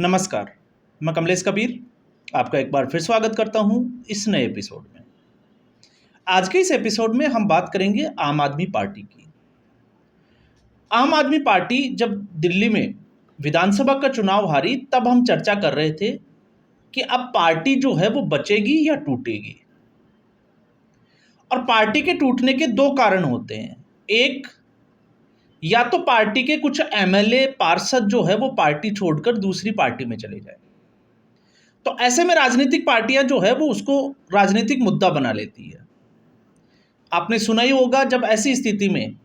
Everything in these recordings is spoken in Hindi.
नमस्कार, मैं कमलेश कबीर आपका एक बार फिर स्वागत करता हूं इस नए एपिसोड में। आज के इस एपिसोड में हम बात करेंगे आम आदमी पार्टी की। आम आदमी पार्टी जब दिल्ली में विधानसभा का चुनाव हारी तब हम चर्चा कर रहे थे कि अब पार्टी जो है वो बचेगी या टूटेगी। और पार्टी के टूटने के दो कारण होते हैं। एक, या तो पार्टी के कुछ एमएलए पार्षद जो है वो पार्टी छोड़कर दूसरी पार्टी में चले जाए, तो ऐसे में राजनीतिक पार्टियां जो है वो उसको राजनीतिक मुद्दा बना लेती है। आपने सुना ही होगा, जब ऐसी स्थिति में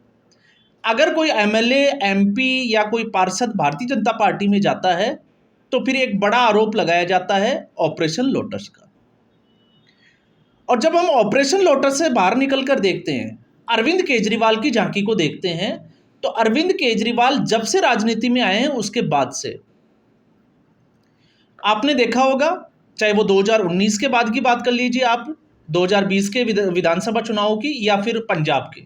अगर कोई एमएलए, एमपी या कोई पार्षद भारतीय जनता पार्टी में जाता है तो फिर एक बड़ा आरोप लगाया जाता है ऑपरेशन लोटस का। और जब हम ऑपरेशन लोटस से बाहर निकलकर देखते हैं, अरविंद केजरीवाल की झांकी को देखते हैं, तो अरविंद केजरीवाल जब से राजनीति में आए हैं उसके बाद से आपने देखा होगा, चाहे वो 2019 के बाद की बात कर लीजिए, आप 2020 के विधानसभा चुनाव की या फिर पंजाब के,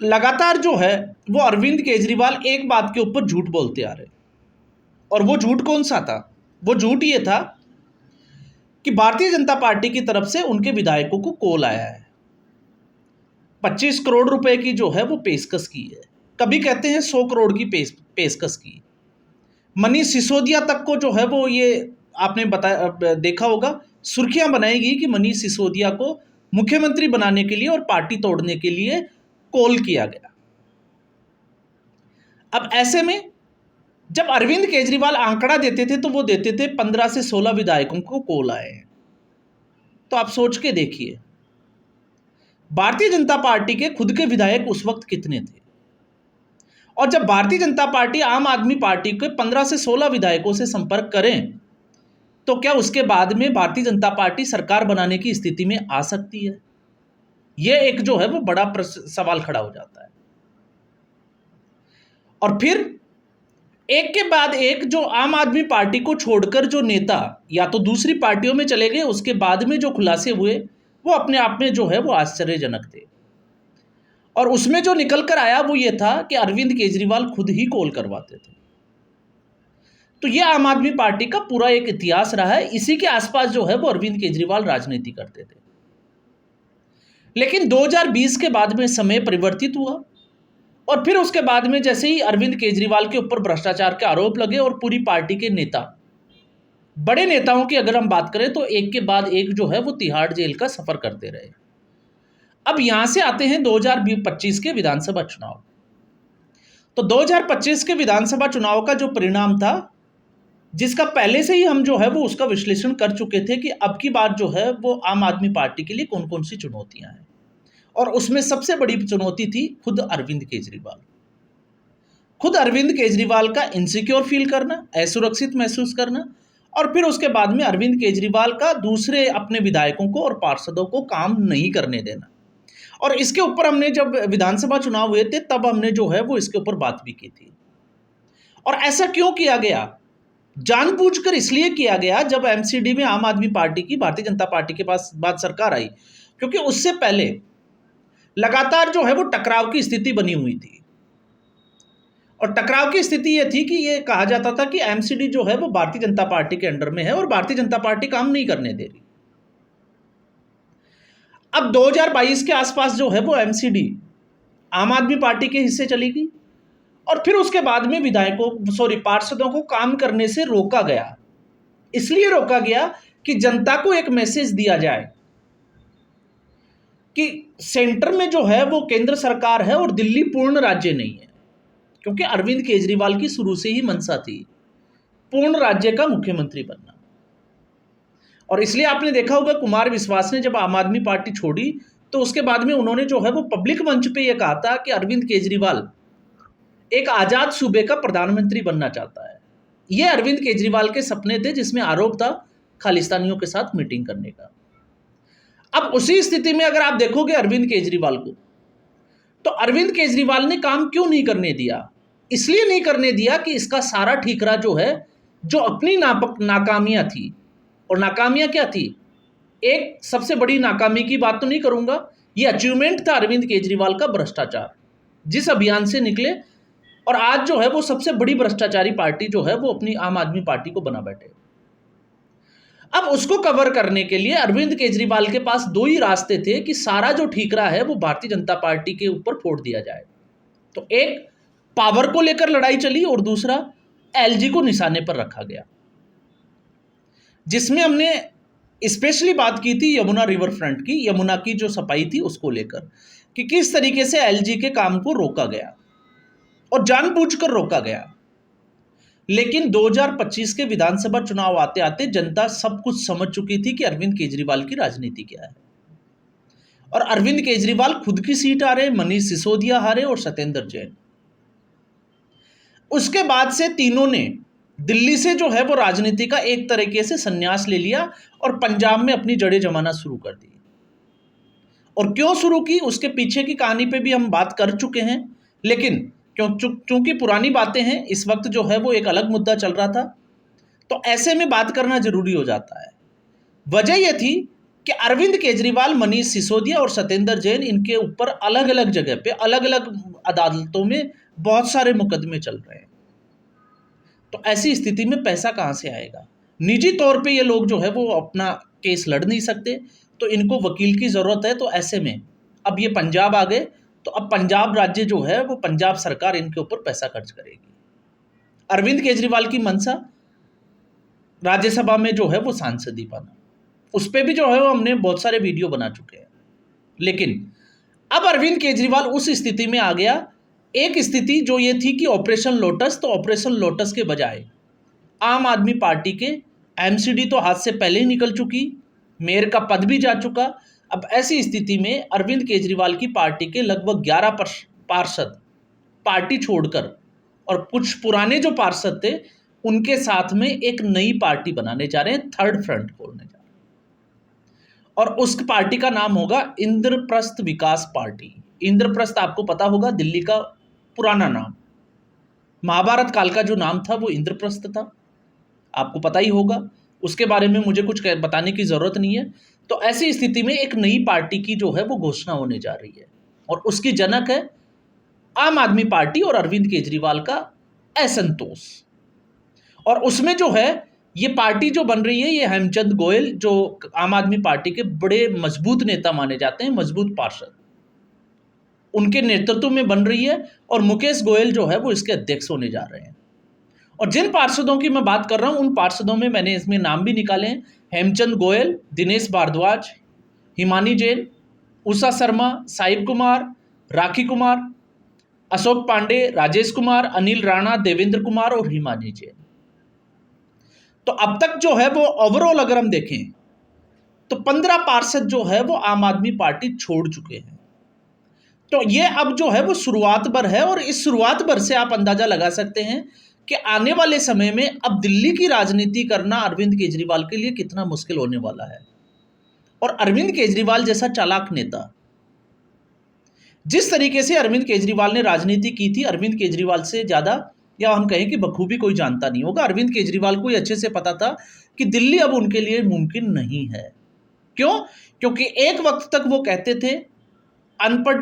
लगातार जो है वो अरविंद केजरीवाल एक बात के ऊपर झूठ बोलते आ रहे। और वो झूठ कौन सा था? वो झूठ ये था कि भारतीय जनता पार्टी की तरफ से उनके विधायकों को कॉल आया है, 25 करोड़ रुपए की जो है वो पेशकश की है, कभी कहते हैं 100 करोड़ की पेशकश की। मनीष सिसोदिया तक को जो है वो ये आपने देखा होगा, सुर्खियां बनाएगी कि मनीष सिसोदिया को मुख्यमंत्री बनाने के लिए और पार्टी तोड़ने के लिए कॉल किया गया। अब ऐसे में जब अरविंद केजरीवाल आंकड़ा देते थे तो वो देते थे 15 से 16 विधायकों को कॉल आए हैं। तो आप सोच के देखिए, भारतीय जनता पार्टी के खुद के विधायक उस वक्त कितने थे। और जब भारतीय जनता पार्टी आम आदमी पार्टी के 15 से 16 विधायकों से संपर्क करें तो क्या उसके बाद में भारतीय जनता पार्टी सरकार बनाने की स्थिति में आ सकती है? यह एक जो है वो बड़ा सवाल खड़ा हो जाता है। और फिर एक के बाद एक जो आम आदमी पार्टी को छोड़कर जो नेता या तो दूसरी पार्टियों में चले गए, उसके बाद में जो खुलासे हुए वो अपने आप में जो है वो आश्चर्यजनक थे। और उसमें जो निकल कर आया वो ये था कि अरविंद केजरीवाल खुद ही कॉल करवाते थे। तो ये आम आदमी पार्टी का पूरा एक इतिहास रहा है। इसी के आसपास जो है वो अरविंद केजरीवाल राजनीति करते थे। लेकिन 2020 के बाद में समय परिवर्तित हुआ और फिर उसके बाद में जैसे ही अरविंद केजरीवाल के ऊपर भ्रष्टाचार के आरोप लगे और पूरी पार्टी के नेता, बड़े नेताओं की अगर हम बात करें तो एक के बाद एक जो है वो तिहाड़ जेल का सफर करते रहे। अब यहां से आते हैं 2025 के विधानसभा चुनाव। तो 2025 के विधानसभा चुनाव का जो परिणाम था, जिसका पहले से ही हम जो है वो उसका विश्लेषण कर चुके थे कि अब की बार जो है वो आम आदमी पार्टी के लिए कौन कौन सी चुनौतियां हैं। और उसमें सबसे बड़ी चुनौती थी खुद अरविंद केजरीवाल। खुद अरविंद केजरीवाल का इनसिक्योर फील करना, असुरक्षित महसूस करना, और फिर उसके बाद में अरविंद केजरीवाल का दूसरे अपने विधायकों को और पार्षदों को काम नहीं करने देना। और इसके ऊपर हमने जब विधानसभा चुनाव हुए थे तब हमने जो है वो इसके ऊपर बात भी की थी। और ऐसा क्यों किया गया? जानबूझकर इसलिए किया गया जब एमसीडी में आम आदमी पार्टी की, भारतीय जनता पार्टी के पास बाद सरकार आई, क्योंकि उससे पहले लगातार जो है वो टकराव की स्थिति बनी हुई थी। और टकराव की स्थिति ये थी कि ये कहा जाता था कि एमसीडी जो है वो भारतीय जनता पार्टी के अंडर में है और भारतीय जनता पार्टी काम नहीं करने दे रही। अब 2022 के आसपास जो है वो एमसीडी आम आदमी पार्टी के हिस्से चली गई और फिर उसके बाद में पार्षदों को काम करने से रोका गया। इसलिए रोका गया कि जनता को एक मैसेज दिया जाए कि सेंटर में जो है वो केंद्र सरकार है और दिल्ली पूर्ण राज्य नहीं है। क्योंकि अरविंद केजरीवाल की शुरू से ही मंशा थी पूर्ण राज्य का मुख्यमंत्री बनना। और इसलिए आपने देखा होगा, कुमार विश्वास ने जब आम आदमी पार्टी छोड़ी तो उसके बाद में उन्होंने जो है वो पब्लिक मंच पे यह कहा था कि अरविंद केजरीवाल एक आजाद सूबे का प्रधानमंत्री बनना चाहता है। यह अरविंद केजरीवाल के सपने थे, जिसमें आरोप था खालिस्तानियों के साथ मीटिंग करने का। अब उसी स्थिति में अगर आप देखोगे अरविंद केजरीवाल को, तो अरविंद केजरीवाल ने काम क्यों नहीं करने दिया? इसलिए नहीं करने दिया कि इसका सारा ठीकरा जो है, जो अपनी नाकामियां थी, और नाकामियां क्या थी, एक सबसे बड़ी नाकामी की बात तो नहीं करूंगा, ये अचीवमेंट था अरविंद केजरीवाल का भ्रष्टाचार। जिस अभियान से निकले और आज जो है वो सबसे बड़ी भ्रष्टाचारी पार्टी जो है वो अपनी आम आदमी पार्टी को बना बैठे। अब उसको कवर करने के लिए अरविंद केजरीवाल के पास दो ही रास्ते थे कि सारा जो ठीकरा है वो भारतीय जनता पार्टी के ऊपर फोड़ दिया जाए। तो एक, पावर को लेकर लड़ाई चली, और दूसरा एलजी को निशाने पर रखा गया, जिसमें हमने स्पेशली बात की थी यमुना रिवर फ्रंट की, यमुना की जो सफाई थी उसको लेकर, कि किस तरीके से एलजी के काम को रोका गया और जानबूझकर रोका गया। लेकिन 2025 के विधानसभा चुनाव आते आते जनता सब कुछ समझ चुकी थी कि अरविंद केजरीवाल की राजनीति क्या है। और अरविंद केजरीवाल खुद की सीट हारे, मनीष सिसोदिया हारे और सत्येंद्र जैन। उसके बाद से तीनों ने दिल्ली से जो है वो राजनीति का एक तरीके से संन्यास ले लिया और पंजाब में अपनी जड़ें जमाना शुरू कर दी। और क्यों शुरू की, उसके पीछे की कहानी पे भी हम बात कर चुके हैं, लेकिन क्योंकि पुरानी बातें हैं, इस वक्त जो है वो एक अलग मुद्दा चल रहा था, तो ऐसे में बात करना जरूरी हो जाता है। वजह यह थी कि अरविंद केजरीवाल, मनीष सिसोदिया और सत्येंद्र जैन, इनके ऊपर अलग अलग जगह पे अलग अलग अदालतों में बहुत सारे मुकदमे चल रहे हैं। तो ऐसी स्थिति में पैसा कहाँ से आएगा? निजी तौर पे ये लोग जो है वो अपना केस लड़ नहीं सकते, तो इनको वकील की ज़रूरत है। तो ऐसे में अब ये पंजाब आ गए, तो अब पंजाब राज्य जो है वो पंजाब सरकार इनके ऊपर पैसा खर्च करेगी। अरविंद केजरीवाल की मंशा राज्यसभा में जो है वो सांसदी पाना, उस पर भी जो है वो हमने बहुत सारे वीडियो बना चुके हैं। लेकिन अब अरविंद केजरीवाल उस स्थिति में आ गया, एक स्थिति जो ये थी कि ऑपरेशन लोटस, तो ऑपरेशन लोटस के बजाय आम आदमी पार्टी के एमसीडी तो हाथ से पहले ही निकल चुकी, मेयर का पद भी जा चुका। अब ऐसी स्थिति में अरविंद केजरीवाल की पार्टी के लगभग 11 पार्षद पार्टी छोड़कर, और कुछ पुराने जो पार्षद थे उनके साथ में एक नई पार्टी बनाने जा रहे हैं, थर्ड फ्रंट खोलने जा रहे हैं। और उस पार्टी का नाम होगा इंद्रप्रस्थ विकास पार्टी। इंद्रप्रस्थ आपको पता होगा, दिल्ली का पुराना नाम, महाभारत काल का जो नाम था वो इंद्रप्रस्थ था, आपको पता ही होगा। उसके बारे में मुझे कुछ बताने की ज़रूरत नहीं है। तो ऐसी स्थिति में एक नई पार्टी की जो है वो घोषणा होने जा रही है, और उसकी जनक है आम आदमी पार्टी और अरविंद केजरीवाल का असंतोष। और उसमें जो है ये पार्टी जो बन रही है, ये हेमचंद गोयल, जो आम आदमी पार्टी के बड़े मजबूत नेता माने जाते हैं, मजबूत पार्षद, उनके नेतृत्व में बन रही है। और मुकेश गोयल जो है वो इसके अध्यक्ष होने जा रहे हैं। और जिन पार्षदों की मैं बात कर रहा हूं, उन पार्षदों में मैंने इसमें नाम भी निकाले हैं: हेमचंद गोयल, दिनेश भारद्वाज, हिमानी जैन, उषा शर्मा, साहिब कुमार, राखी कुमार, अशोक पांडे, राजेश कुमार, अनिल राणा, देवेंद्र कुमार और हिमानी जैन। तो अब तक जो है वो ओवरऑल अगर हम देखें तो 15 पार्षद जो है वो आम आदमी पार्टी छोड़ चुके हैं। तो ये अब जो है वो शुरुआत भर है, और इस शुरुआत भर से आप अंदाजा लगा सकते हैं कि आने वाले समय में अब दिल्ली की राजनीति करना अरविंद केजरीवाल के लिए कितना मुश्किल होने वाला है। और अरविंद केजरीवाल जैसा चालाक नेता, जिस तरीके से अरविंद केजरीवाल ने राजनीति की थी, अरविंद केजरीवाल से ज़्यादा, या हम कहें कि बखूबी कोई जानता नहीं होगा। अरविंद केजरीवाल को अच्छे से पता था कि दिल्ली अब उनके लिए मुमकिन नहीं है। क्यों? क्योंकि एक वक्त तक वो कहते थे, अनपढ़,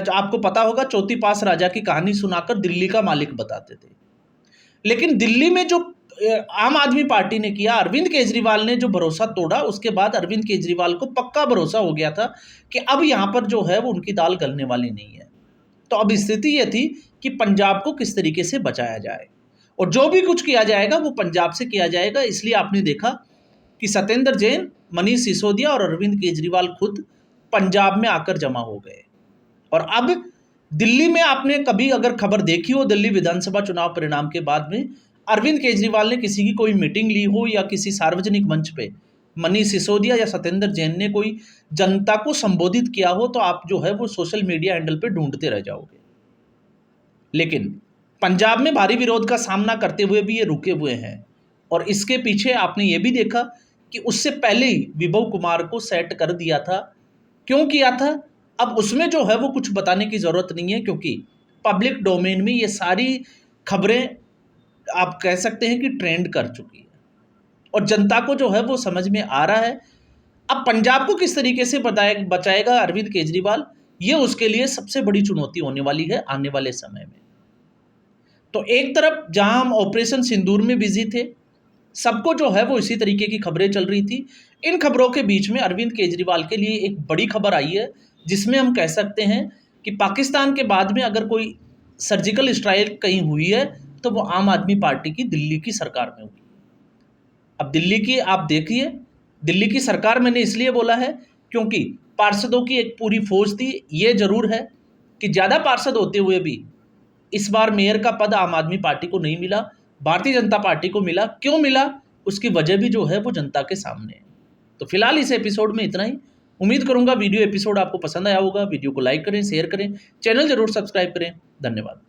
आपको पता होगा, चौथी पास राजा की कहानी सुनाकर दिल्ली का मालिक बताते थे। लेकिन दिल्ली में जो आम आदमी पार्टी ने किया, अरविंद केजरीवाल ने जो भरोसा तोड़ा, उसके बाद अरविंद केजरीवाल को पक्का भरोसा हो गया था कि अब यहाँ पर जो है वो उनकी दाल गलने वाली नहीं है। तो अब स्थिति ये थी कि पंजाब को किस तरीके से बचाया जाए, और जो भी कुछ किया जाएगा वो पंजाब से किया जाएगा। इसलिए आपने देखा कि सत्येंद्र जैन, मनीष सिसोदिया और अरविंद केजरीवाल खुद पंजाब में आकर जमा हो गए। और अब दिल्ली में आपने कभी अगर खबर देखी हो, दिल्ली विधानसभा चुनाव परिणाम के बाद में अरविंद केजरीवाल ने किसी की कोई मीटिंग ली हो, या किसी सार्वजनिक मंच पे मनीष सिसोदिया या सत्येंद्र जैन ने कोई जनता को संबोधित किया हो, तो आप जो है वो सोशल मीडिया हैंडल पे ढूंढते रह जाओगे। लेकिन पंजाब में भारी विरोध का सामना करते हुए भी ये रुके हुए हैं। और इसके पीछे आपने ये भी देखा कि उससे पहले ही विभव कुमार को सेट कर दिया था। क्यों किया था? अब उसमें जो है वो कुछ बताने की ज़रूरत नहीं है, क्योंकि पब्लिक डोमेन में ये सारी खबरें आप कह सकते हैं कि ट्रेंड कर चुकी है, और जनता को जो है वो समझ में आ रहा है। अब पंजाब को किस तरीके से बचाएगा अरविंद केजरीवाल, ये उसके लिए सबसे बड़ी चुनौती होने वाली है आने वाले समय में। तो एक तरफ जहां हम ऑपरेशन सिंदूर में बिजी थे, सबको जो है वो इसी तरीके की खबरें चल रही थी। इन खबरों के बीच में अरविंद केजरीवाल के लिए एक बड़ी खबर आई है, जिसमें हम कह सकते हैं कि पाकिस्तान के बाद में अगर कोई सर्जिकल स्ट्राइक कहीं हुई है तो वो आम आदमी पार्टी की दिल्ली की सरकार में हुई। अब दिल्ली की आप देखिए, दिल्ली की सरकार मैंने इसलिए बोला है क्योंकि पार्षदों की एक पूरी फौज थी। ये जरूर है कि ज़्यादा पार्षद होते हुए भी इस बार मेयर का पद आम आदमी पार्टी को नहीं मिला, भारतीय जनता पार्टी को मिला। क्यों मिला, उसकी वजह भी जो है वो जनता के सामने है। तो फिलहाल इस एपिसोड में इतना ही। उम्मीद करूंगा वीडियो एपिसोड आपको पसंद आया होगा। वीडियो को लाइक करें, शेयर करें, चैनल जरूर सब्सक्राइब करें। धन्यवाद।